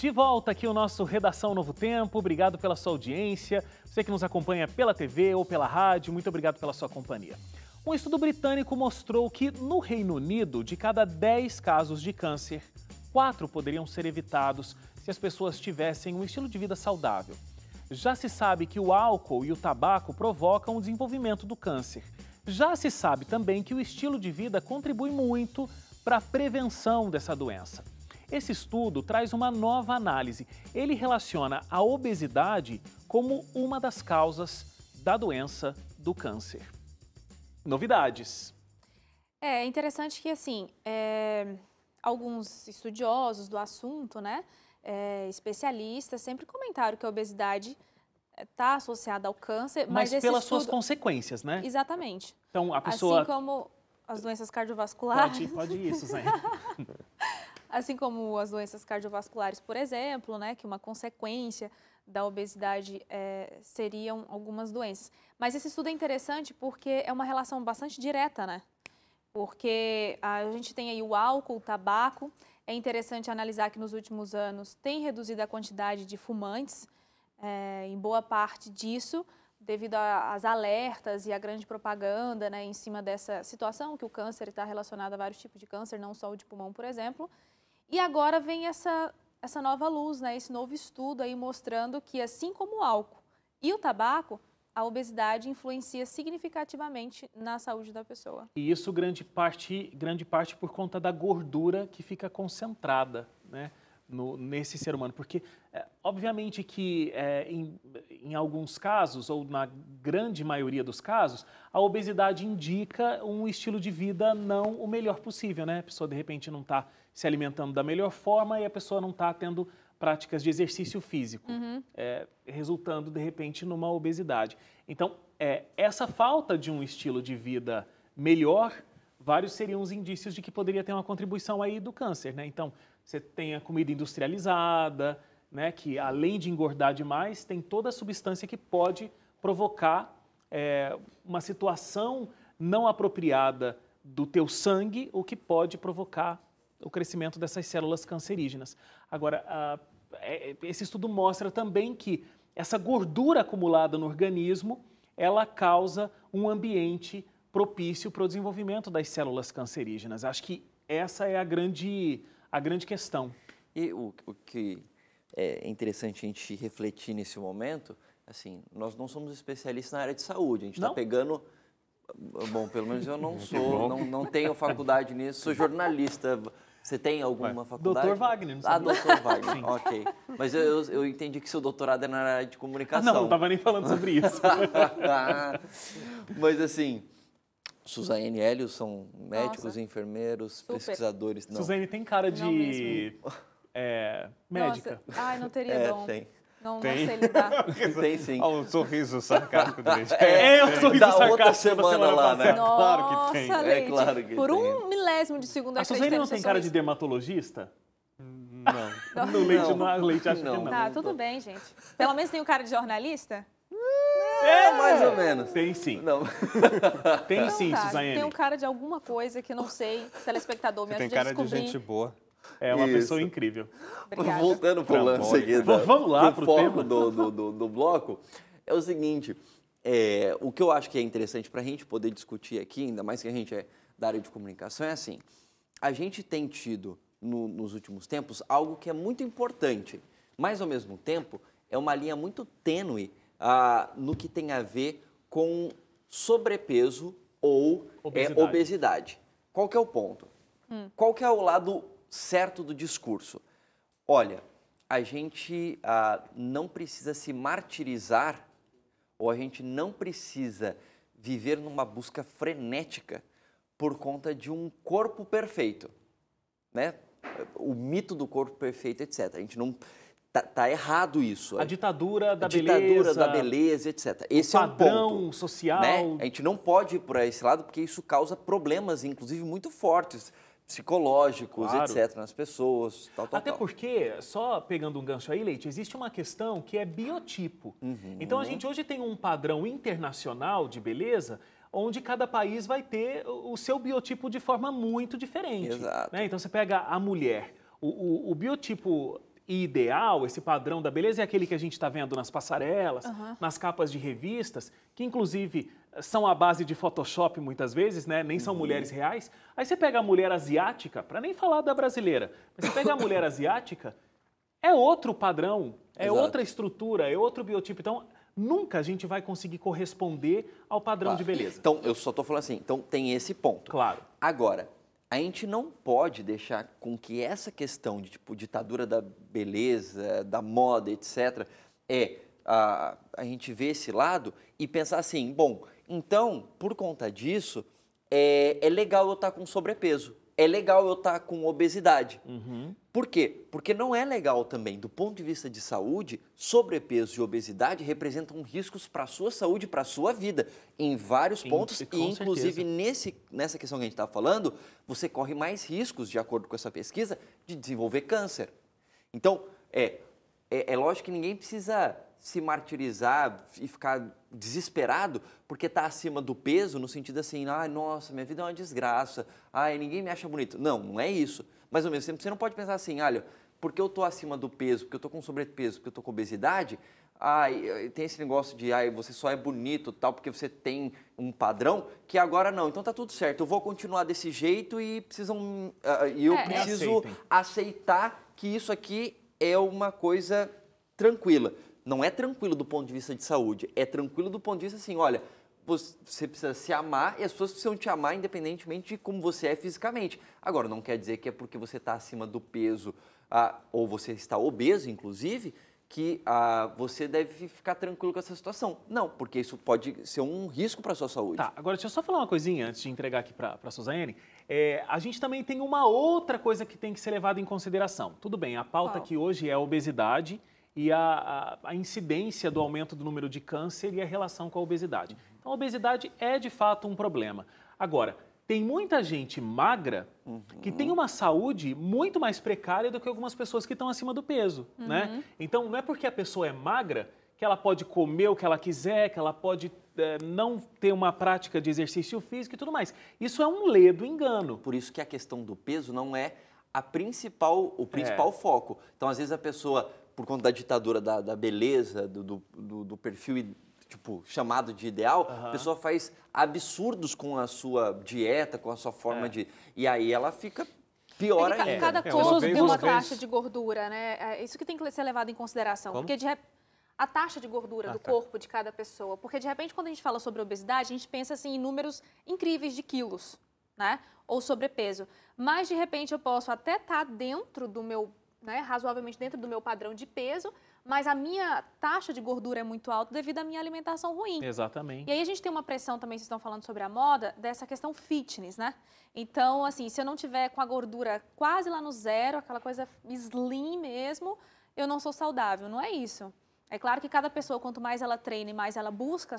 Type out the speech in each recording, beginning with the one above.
De volta aqui o nosso Redação Novo Tempo. Obrigado pela sua audiência. Você que nos acompanha pela TV ou pela rádio, muito obrigado pela sua companhia. Um estudo britânico mostrou que no Reino Unido, de cada 10 casos de câncer, 4 poderiam ser evitados se as pessoas tivessem um estilo de vida saudável. Já se sabe que o álcool e o tabaco provocam o desenvolvimento do câncer. Já se sabe também que o estilo de vida contribui muito para a prevenção dessa doença. Esse estudo traz uma nova análise. Ele relaciona a obesidade como uma das causas da doença do câncer. Novidades. É interessante que, assim, alguns estudiosos do assunto, né, especialistas, sempre comentaram que a obesidade está associada ao câncer, mas esse pelas estudo... suas consequências, né? Exatamente. Então, a pessoa... Assim como as doenças cardiovasculares... Pode ir, Suzane. Assim como as doenças cardiovasculares, por exemplo, né, que uma consequência da obesidade seriam algumas doenças. Mas esse estudo é interessante porque é uma relação bastante direta, né? Porque a gente tem aí o álcool, o tabaco. É interessante analisar que nos últimos anos tem reduzido a quantidade de fumantes, em boa parte disso, devido às alertas e à grande propaganda, né, em cima dessa situação, que o câncer está relacionado a vários tipos de câncer, não só o de pulmão, por exemplo. E agora vem essa nova luz, né, esse novo estudo aí mostrando que, assim como o álcool e o tabaco, a obesidade influencia significativamente na saúde da pessoa. E isso grande parte por conta da gordura que fica concentrada, né, nesse ser humano. Porque, obviamente que em alguns casos, ou na grande maioria dos casos, a obesidade indica um estilo de vida não o melhor possível, né? A pessoa, de repente, não está se alimentando da melhor forma e a pessoa não está tendo práticas de exercício físico, resultando, de repente, numa obesidade. Então, essa falta de um estilo de vida melhor, vários seriam os indícios de que poderia ter uma contribuição aí do câncer, né? Então, você tem a comida industrializada, né, que além de engordar demais, tem toda a substância que pode provocar uma situação não apropriada do teu sangue, o que pode provocar o crescimento dessas células cancerígenas. Agora, esse estudo mostra também que essa gordura acumulada no organismo, ela causa um ambiente propício para o desenvolvimento das células cancerígenas. Acho que essa é a grande questão. E o que é interessante a gente refletir nesse momento, assim, nós não somos especialistas na área de saúde, a gente está pegando... Bom, pelo menos eu não sou, não tenho faculdade nisso, sou jornalista. Você tem alguma faculdade? Dr. Wagner, não sabia? Dr. Wagner, ok. Mas eu entendi que seu doutorado é na área de comunicação. Não estava nem falando sobre isso. Mas assim, Suzane e Hélio são médicos, Nossa, enfermeiros, pesquisadores. Não. Suzane tem cara de médica. Nossa, ai, não teria dom. Tem. Não sei lidar. Tem sim. Olha o sorriso sarcástico do Leite. O sorriso da outra sarcástico semana lá, né? passada. Claro que tem. Nossa, É Leite, claro que por tem. um milésimo de segundo A Suzane acreditei não no tem seu cara de sorriso. dermatologista? Não. No Leite, Não. no Leite acho que Não. não. Tá, tudo bem, gente. Pelo menos tem o cara de jornalista? Mais ou menos. Tem sim. Não. Tem sim, Tá, Suzane. tem um cara de alguma coisa que não sei, telespectador, me Você tem ajude a cara de descobrir. gente boa. É uma Isso. pessoa incrível. Obrigada. Voltando para o lance aqui, Vamos lá pro foco tema. do bloco, é o seguinte, o que eu acho que é interessante para a gente poder discutir aqui, ainda mais que a gente é da área de comunicação, é assim, a gente tem tido nos últimos tempos algo que é muito importante, mas ao mesmo tempo é uma linha muito tênue no que tem a ver com sobrepeso ou obesidade. Qual que é o ponto? Qual que é o lado certo do discurso? Olha, a gente não precisa se martirizar ou a gente não precisa viver numa busca frenética por conta de um corpo perfeito, né? O mito do corpo perfeito, etc. A gente não... Tá errado isso. A ditadura da beleza, etc. Esse é um padrão ponto, social. né? A gente não pode ir por esse lado porque isso causa problemas, inclusive, muito fortes, psicológicos, Claro. etc., nas pessoas, Até porque, só pegando um gancho aí, Leite, existe uma questão que é biotipo. Então, a gente hoje tem um padrão internacional de beleza onde cada país vai ter o seu biotipo de forma muito diferente. Exato. Né? Então, você pega a mulher, o biotipo ideal, esse padrão da beleza é aquele que a gente está vendo nas passarelas, nas capas de revistas, que inclusive são à base de Photoshop muitas vezes, né? Nem são mulheres reais. Aí você pega a mulher asiática, para nem falar da brasileira, mas você pega a mulher asiática, é outro padrão, é Exato. outra estrutura, é outro biotipo. Então, nunca a gente vai conseguir corresponder ao padrão de beleza. Então, eu só estou falando assim, então tem esse ponto. Claro. Agora, a gente não pode deixar com que essa questão de tipo, ditadura da beleza, da moda, etc., a gente vê esse lado e pensar assim, bom, então, por conta disso, é legal eu estar com sobrepeso, é legal eu estar com obesidade. Por quê? Porque não é legal também, do ponto de vista de saúde, sobrepeso e obesidade representam riscos para a sua saúde, para a sua vida, em vários pontos. E, inclusive, nessa questão que a gente está falando, você corre mais riscos, de acordo com essa pesquisa, de desenvolver câncer. Então, é lógico que ninguém precisa se martirizar e ficar desesperado porque está acima do peso, no sentido assim, ai, nossa, minha vida é uma desgraça, ai, ninguém me acha bonito. Não, não é isso. Mas ao mesmo tempo, você não pode pensar assim, olha, porque eu estou acima do peso, porque eu estou com sobrepeso, porque eu estou com obesidade, ai, tem esse negócio de, ai, você só é bonito, tal, porque você tem um padrão, que agora não. Então tá tudo certo, eu vou continuar desse jeito e eu preciso aceitar que isso aqui é uma coisa tranquila. Não é tranquilo do ponto de vista de saúde, é tranquilo do ponto de vista assim, olha, você precisa se amar e as pessoas precisam te amar independentemente de como você é fisicamente. Agora, não quer dizer que é porque você está acima do peso ou você está obeso, inclusive, que você deve ficar tranquilo com essa situação. Não, porque isso pode ser um risco para a sua saúde. Tá, agora deixa eu só falar uma coisinha antes de entregar aqui para a Suzane. A gente também tem uma outra coisa que tem que ser levada em consideração. Tudo bem, a pauta aqui hoje é a obesidade e a incidência do aumento do número de câncer e a relação com a obesidade. Então, a obesidade é, de fato, um problema. Agora, tem muita gente magra que tem uma saúde muito mais precária do que algumas pessoas que estão acima do peso, né? Então, não é porque a pessoa é magra que ela pode comer o que ela quiser, que ela pode não ter uma prática de exercício físico e tudo mais. Isso é um ledo engano. Por isso que a questão do peso não é o principal foco. Então, às vezes, a pessoa, por conta da ditadura da beleza, do perfil tipo, chamado de ideal, a pessoa faz absurdos com a sua dieta, com a sua forma de... E aí ela fica pior ainda. Cada corpo tem uma taxa de gordura, né? É isso que tem que ser levado em consideração. Como? Porque a taxa de gordura do corpo de cada pessoa. Porque, de repente, quando a gente fala sobre obesidade, a gente pensa assim, em números incríveis de quilos, né? Ou sobrepeso. Mas, de repente, eu posso até estar dentro do meu, né, razoavelmente dentro do meu padrão de peso, mas a minha taxa de gordura é muito alta devido à minha alimentação ruim. Exatamente. E aí a gente tem uma pressão também, vocês estão falando sobre a moda, dessa questão fitness, né? Então, assim, se eu não tiver com a gordura quase lá no zero, aquela coisa slim mesmo, eu não sou saudável. Não é isso. É claro que cada pessoa, quanto mais ela treina e mais ela busca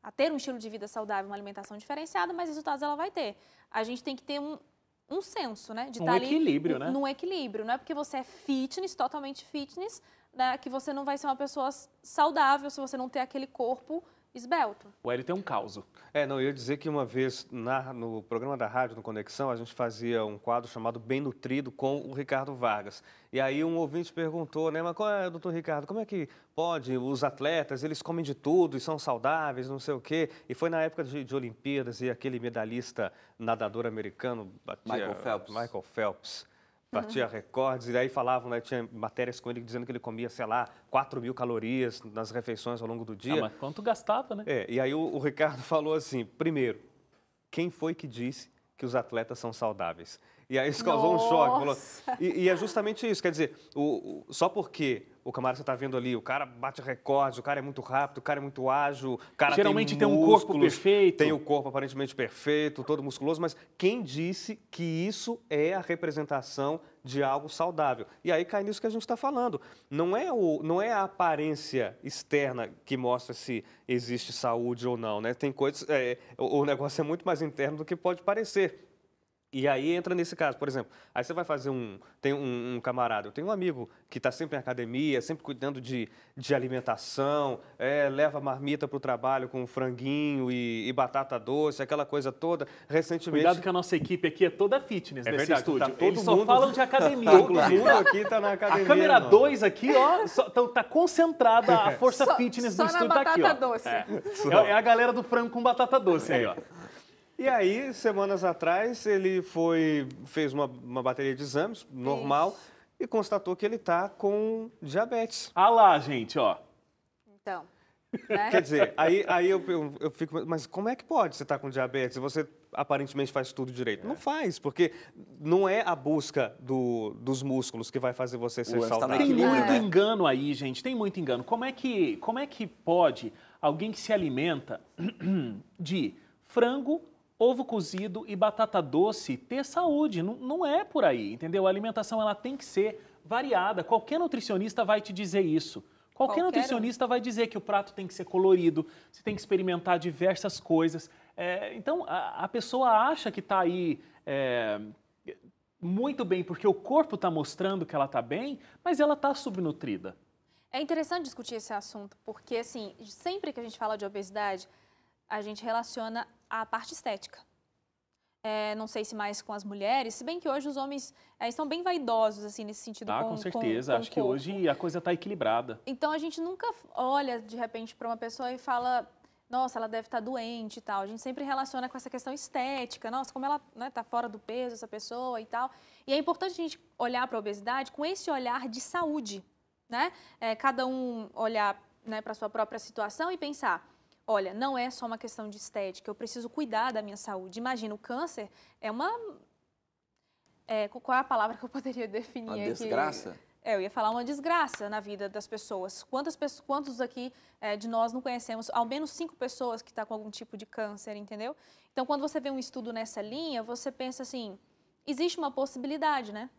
a ter um estilo de vida saudável, uma alimentação diferenciada, mais resultados ela vai ter. A gente tem que ter um senso, né? De estar ali equilíbrio, né? Num equilíbrio. Não é porque você é fitness, totalmente fitness, né, que você não vai ser uma pessoa saudável se você não ter aquele corpo esbelto. O Hélio tem um caos. Não, eu ia dizer que uma vez no programa da rádio, no Conexão, a gente fazia um quadro chamado Bem Nutrido com o Ricardo Vargas. E aí um ouvinte perguntou, né, mas doutor Ricardo, como é que pode os atletas, eles comem de tudo e são saudáveis, não sei o quê. E foi na época de Olimpíadas e aquele medalhista nadador americano, Michael Phelps. Batia recordes, e aí falavam, né, tinha matérias com ele dizendo que ele comia, sei lá, 4.000 calorias nas refeições ao longo do dia. Mas quanto gastava, né? E aí o Ricardo falou assim, primeiro, quem foi que disse que os atletas são saudáveis? E aí isso causou um choque. Falou, e é justamente isso, quer dizer, só porque o camarada você está vendo ali, o cara bate recordes, o cara é muito rápido, o cara é muito ágil, o cara geralmente tem um corpo perfeito. Tem o corpo aparentemente perfeito, todo musculoso, mas quem disse que isso é a representação de algo saudável? E aí cai nisso que a gente está falando. Não é a aparência externa que mostra se existe saúde ou não, né? Tem coisas, o negócio é muito mais interno do que pode parecer. E aí entra nesse caso, por exemplo, aí você vai fazer tem um camarada, eu tenho um amigo que está sempre em academia, sempre cuidando de alimentação, leva marmita para o trabalho com franguinho e batata doce, aquela coisa toda. Recentemente... Cuidado que a nossa equipe aqui é toda fitness nesse verdade, estúdio. tá todo Eles só mundo- falam de academia, Todo inclusive. mundo aqui está na academia. A câmera mano. 2 aqui, ó, tá concentrada a força Só- fitness só do na estúdio tá aqui, ó. batata doce. É a galera do frango com batata doce aí, ó. E aí, semanas atrás, ele fez uma bateria de exames, normal, e constatou que ele está com diabetes. Ah lá, gente, ó. Então, né? Quer dizer, aí eu fico, mas como é que pode você estar com diabetes e você aparentemente faz tudo direito? Não faz, porque não é a busca dos músculos que vai fazer você ser lance tá no saudável. Tem equilíbrio, muito né? engano aí, gente, tem muito engano. Como é que pode alguém que se alimenta de frango, ovo cozido e batata doce ter saúde? Não é por aí, entendeu? A alimentação ela tem que ser variada. Qualquer nutricionista vai te dizer isso. Qualquer Qualquer nutricionista vai dizer que o prato tem que ser colorido, você tem que experimentar diversas coisas. Então, a pessoa acha que está aí muito bem, porque o corpo está mostrando que ela está bem, mas ela está subnutrida. É interessante discutir esse assunto, porque assim, sempre que a gente fala de obesidade, a gente relaciona a parte estética. Não sei se mais com as mulheres, se bem que hoje os homens estão bem vaidosos, assim, nesse sentido. Com certeza. com Acho o que corpo. hoje a coisa está equilibrada. Então, a gente nunca olha, de repente, para uma pessoa e fala, nossa, ela deve estar doente e tal. A gente sempre relaciona com essa questão estética. Nossa, como ela está fora do peso, essa pessoa e tal. E é importante a gente olhar para a obesidade com esse olhar de saúde, né? Cada um olhar, né, para a sua própria situação e pensar, olha, não é só uma questão de estética, eu preciso cuidar da minha saúde. Imagina, o câncer é uma... qual é a palavra que eu poderia definir Uma aqui? desgraça? Eu ia falar uma desgraça na vida das pessoas. Quantos aqui de nós não conhecemos? Ao menos 5 pessoas que estão com algum tipo de câncer, entendeu? Então, quando você vê um estudo nessa linha, você pensa assim, existe uma possibilidade, né?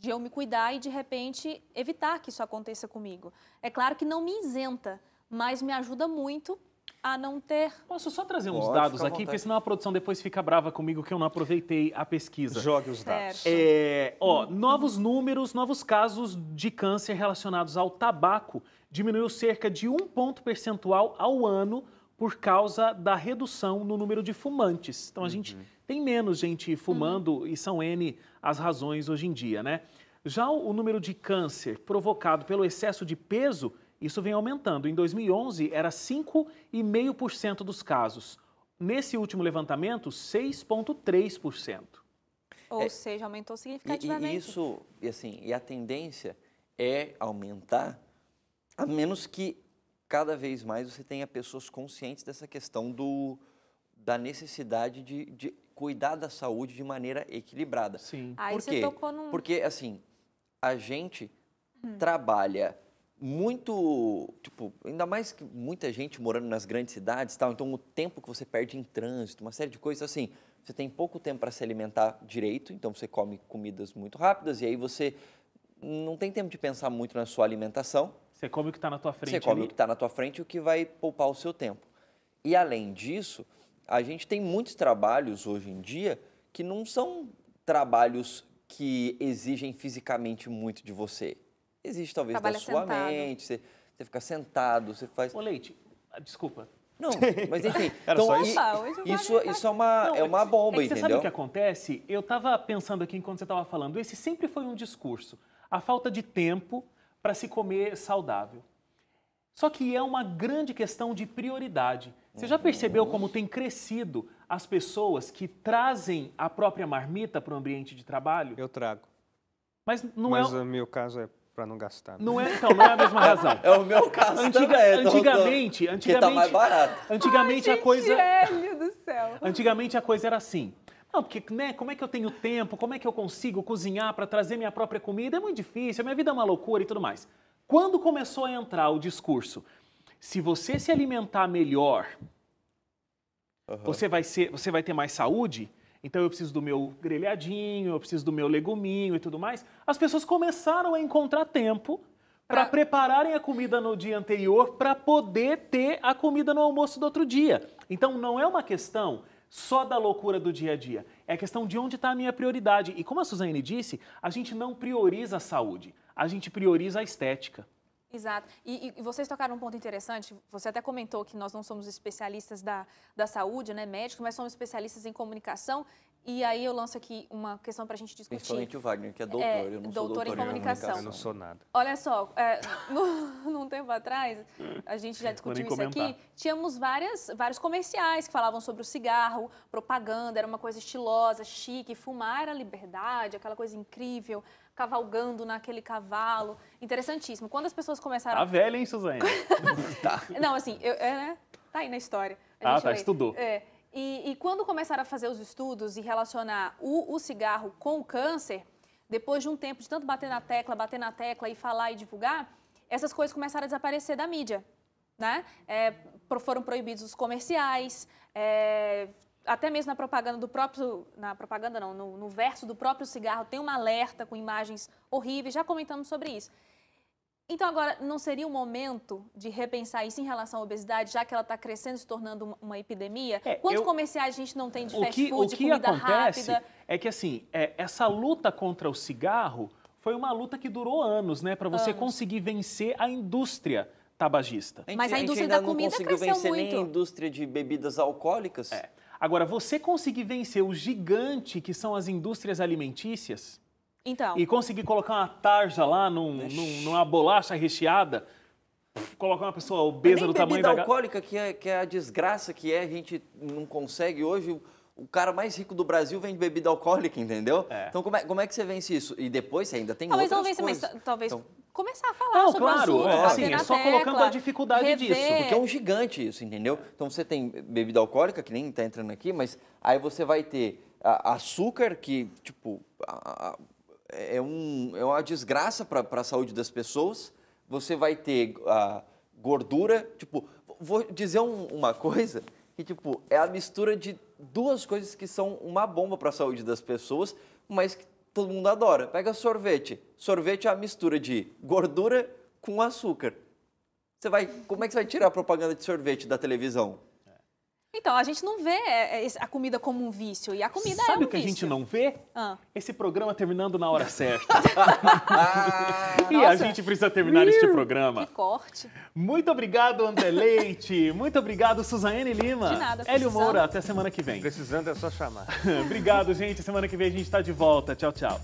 De eu me cuidar e, de repente, evitar que isso aconteça comigo. É claro que não me isenta, mas me ajuda muito a não ter... Posso só trazer uns Pode, dados fica à aqui, vontade. porque senão a produção depois fica brava comigo que eu não aproveitei a pesquisa. Jogue os dados. Certo. Novos números, novos casos de câncer relacionados ao tabaco diminuiu cerca de 1 ponto percentual ao ano por causa da redução no número de fumantes. Então, a gente tem menos gente fumando e são N as razões hoje em dia, né? Já o número de câncer provocado pelo excesso de peso, isso vem aumentando. Em 2011, era 5,5% dos casos. Nesse último levantamento, 6,3%. Ou seja, aumentou significativamente. E a tendência é aumentar, a menos que cada vez mais você tenha pessoas conscientes dessa questão da necessidade de cuidar da saúde de maneira equilibrada. Sim. Aí Por você quê? tocou num... Porque, assim, a gente trabalha muito, tipo, ainda mais que muita gente morando nas grandes cidades e tal, então o tempo que você perde em trânsito, uma série de coisas, assim, você tem pouco tempo para se alimentar direito, então você come comidas muito rápidas e aí você não tem tempo de pensar muito na sua alimentação. Você come o que está na tua frente Você come ali. o que está na tua frente e o que vai poupar o seu tempo. E, além disso, a gente tem muitos trabalhos hoje em dia que não são trabalhos que exigem fisicamente muito de você. Exige, talvez, da Trabalha sua sentado. mente, você fica sentado, você faz... Ô, Leite, desculpa. Não, mas enfim. Era só isso? Opa, hoje vai Isso é uma bomba, Você sabe entendeu? o que acontece? Eu estava pensando aqui enquanto você estava falando, esse sempre foi um discurso. A falta de tempo para se comer saudável. Só que é uma grande questão de prioridade. Você já percebeu como tem crescido as pessoas que trazem a própria marmita para o ambiente de trabalho? Eu trago. Mas não Mas é... o meu caso é para não gastar. Não é, então, não é a mesma razão. É o meu caso também. Antigamente, Que tá mais barato. antigamente a coisa... Hélio do céu. Antigamente a coisa era assim. Não, porque, né, como é que eu tenho tempo? Como é que eu consigo cozinhar para trazer minha própria comida? É muito difícil, a minha vida é uma loucura e tudo mais. Quando começou a entrar o discurso, se você se alimentar melhor, você vai ter mais saúde, então eu preciso do meu grelhadinho, eu preciso do meu leguminho e tudo mais, as pessoas começaram a encontrar tempo para prepararem a comida no dia anterior para poder ter a comida no almoço do outro dia. Então não é uma questão só da loucura do dia a dia. É a questão de onde está a minha prioridade. E como a Suzane disse, a gente não prioriza a saúde, a gente prioriza a estética. Exato. E vocês tocaram um ponto interessante, você até comentou que nós não somos especialistas da saúde, né, médicos, mas somos especialistas em comunicação. E aí eu lanço aqui uma questão para a gente discutir. Principalmente o Wagner, que é doutor, eu não sou doutor em comunicação. Eu não sou nada. Olha só, num tempo atrás, a gente já discutiu isso aqui, tínhamos vários comerciais que falavam sobre o cigarro, propaganda, era uma coisa estilosa, chique, fumar era liberdade, aquela coisa incrível, cavalgando naquele cavalo, interessantíssimo. Quando as pessoas começaram... Tá velha, hein, Suzane? Tá. Não, assim, né? Tá aí na história. Estudou. E quando começaram a fazer os estudos e relacionar o cigarro com o câncer, depois de um tempo de tanto bater na tecla e falar e divulgar, essas coisas começaram a desaparecer da mídia, né? Foram proibidos os comerciais, até mesmo na propaganda do próprio... Na propaganda não, no verso do próprio cigarro tem um alerta com imagens horríveis, já comentamos sobre isso. Então, agora, não seria o momento de repensar isso em relação à obesidade, já que ela está crescendo e se tornando uma epidemia? Quantos comerciais a gente não tem de fast food, de comida rápida? O que acontece é que, assim, essa luta contra o cigarro foi uma luta que durou anos, né? Para você conseguir vencer a indústria tabagista. Mas a indústria da comida cresceu muito. A gente ainda não conseguiu vencer nem a indústria de bebidas alcoólicas. Agora, você conseguir vencer o gigante que são as indústrias alimentícias... Então. E conseguir colocar uma tarja lá numa bolacha recheada, colocar uma pessoa obesa do tamanho da... bebida alcoólica, que é a desgraça que a gente não consegue hoje. O cara mais rico do Brasil vende bebida alcoólica, entendeu? Então, como é que você vence isso? E depois você ainda tem outras coisas. Talvez começar a falar sobre o assunto, é só colocando a dificuldade disso. Porque é um gigante isso, entendeu? Então, você tem bebida alcoólica, que nem está entrando aqui, mas aí você vai ter açúcar, que, tipo... É uma desgraça para a saúde das pessoas. Você vai ter gordura. Tipo, vou dizer uma coisa que, tipo, é a mistura de duas coisas que são uma bomba para a saúde das pessoas, mas que todo mundo adora. Pega sorvete. Sorvete é a mistura de gordura com açúcar. Como é que você vai tirar a propaganda de sorvete da televisão? Então, a gente não vê a comida como um vício, e a comida Sabe o que a vício. gente não vê? Esse programa terminando na hora certa. E Nossa. a gente precisa terminar este programa. Que corte. Muito obrigado, André Leite. Muito obrigado, Suzane Lima. De nada, Hélio Moura, até semana que vem. Precisando é só chamar. Obrigado, gente. Semana que vem a gente está de volta. Tchau, tchau.